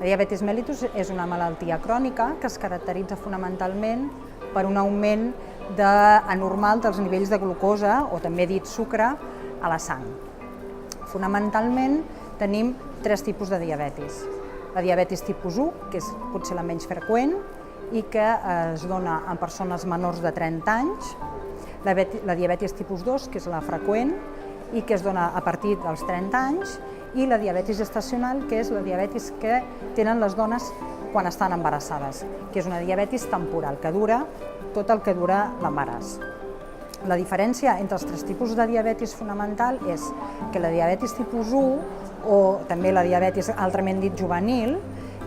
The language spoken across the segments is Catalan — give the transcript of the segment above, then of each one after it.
La diabetis mellitus és una malaltia crònica que es caracteritza fonamentalment per un augment anormal dels nivells de glucosa, o també dit sucre, a la sang. Fonamentalment tenim tres tipus de diabetis. La diabetis tipus 1, que és potser la menys freqüent i que es dona en persones menors de 30 anys. La diabetis tipus 2, que és la freqüent i que es dona a partir dels 30 anys, i la diabetis gestacional, que és la diabetis que tenen les dones quan estan embarassades, que és una diabetis temporal, que dura tot el que dura l'embaràs. La diferència entre els tres tipus de diabetis fonamental és que la diabetis tipus 1, o també la diabetis altrament dit juvenil,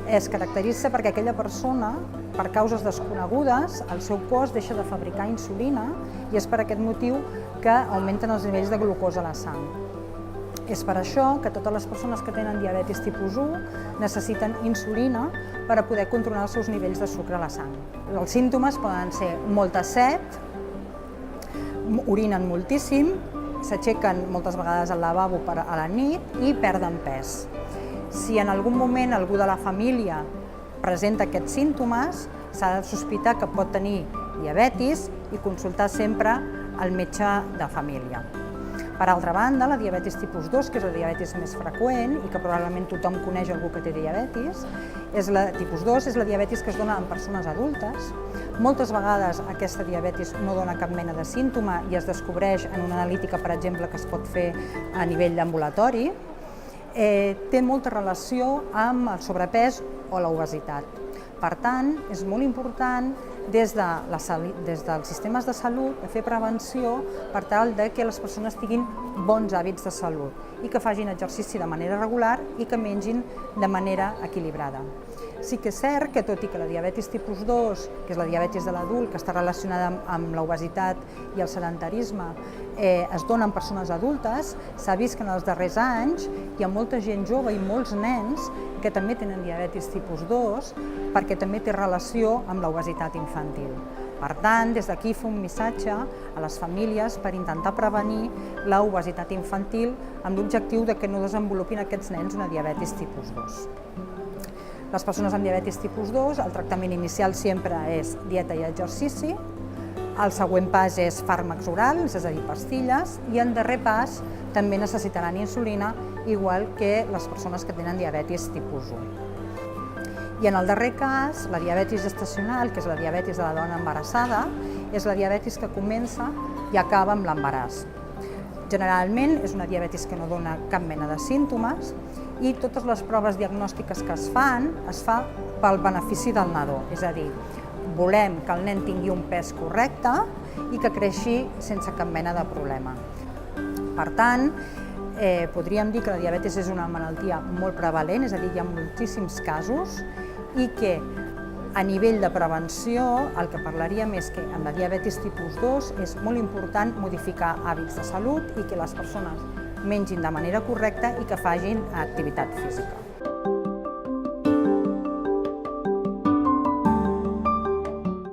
es caracteritza perquè aquella persona, per causes desconegudes, el seu cos deixa de fabricar insulina i és per aquest motiu que augmenten els nivells de glucosa a la sang. És per això que totes les persones que tenen diabetis tipus 1 necessiten insulina per a poder controlar els seus nivells de sucre a la sang. Els símptomes poden ser molta set, orinen moltíssim, s'aixequen moltes vegades al lavabo a la nit i perden pes. Si en algun moment algú de la família presenta aquests símptomes, s'ha de sospitar que pot tenir diabetis i consultar sempre el metge de família. Per altra banda, la diabetis tipus 2, que és la diabetis més freqüent i que probablement tothom coneix algú que té diabetis, tipus 2 és la diabetis que es dona en persones adultes. Moltes vegades aquesta diabetis no dona cap mena de símptoma i es descobreix en una analítica, per exemple, que es pot fer a nivell d'ambulatori. Té molta relació amb el sobrepès o l'obesitat. Per tant, és molt important des dels sistemes de salut fer prevenció per tal que les persones tinguin bons hàbits de salut i que facin exercici de manera regular i que mengin de manera equilibrada. Sí que és cert que, tot i que la diabetis tipus 2, que és la diabetis de l'adult, que està relacionada amb l'obesitat i el sedentarisme, es dona en persones adultes, s'ha vist que en els darrers anys hi ha molta gent jove i molts nens que també tenen diabetis tipus 2 perquè també té relació amb l'obesitat infantil. Per tant, des d'aquí fa un missatge a les famílies per intentar prevenir l'obesitat infantil amb l'objectiu que no desenvolupin aquests nens una diabetis tipus 2. Les persones amb diabetis tipus 2, el tractament inicial sempre és dieta i exercici, el següent pas és fàrmacs orals, és a dir, pastilles, i en darrer pas també necessitaran insulina, igual que les persones que tenen diabetis tipus 1. I en el darrer cas, la diabetis gestacional, que és la diabetis de la dona embarassada, és la diabetis que comença i acaba amb l'embaràs. Generalment és una diabetis que no dona cap mena de símptomes i totes les proves diagnòstiques que es fa pel benefici del nadó, és a dir, volem que el nen tingui un pes correcte i que creixi sense cap mena de problema. Per tant, podríem dir que la diabetis és una malaltia molt prevalent, és a dir, hi ha moltíssims casos i que a nivell de prevenció el que parlaríem és que en la diabetis tipus 2 és molt important modificar hàbits de salut i que les persones mengin de manera correcta i que facin activitat física.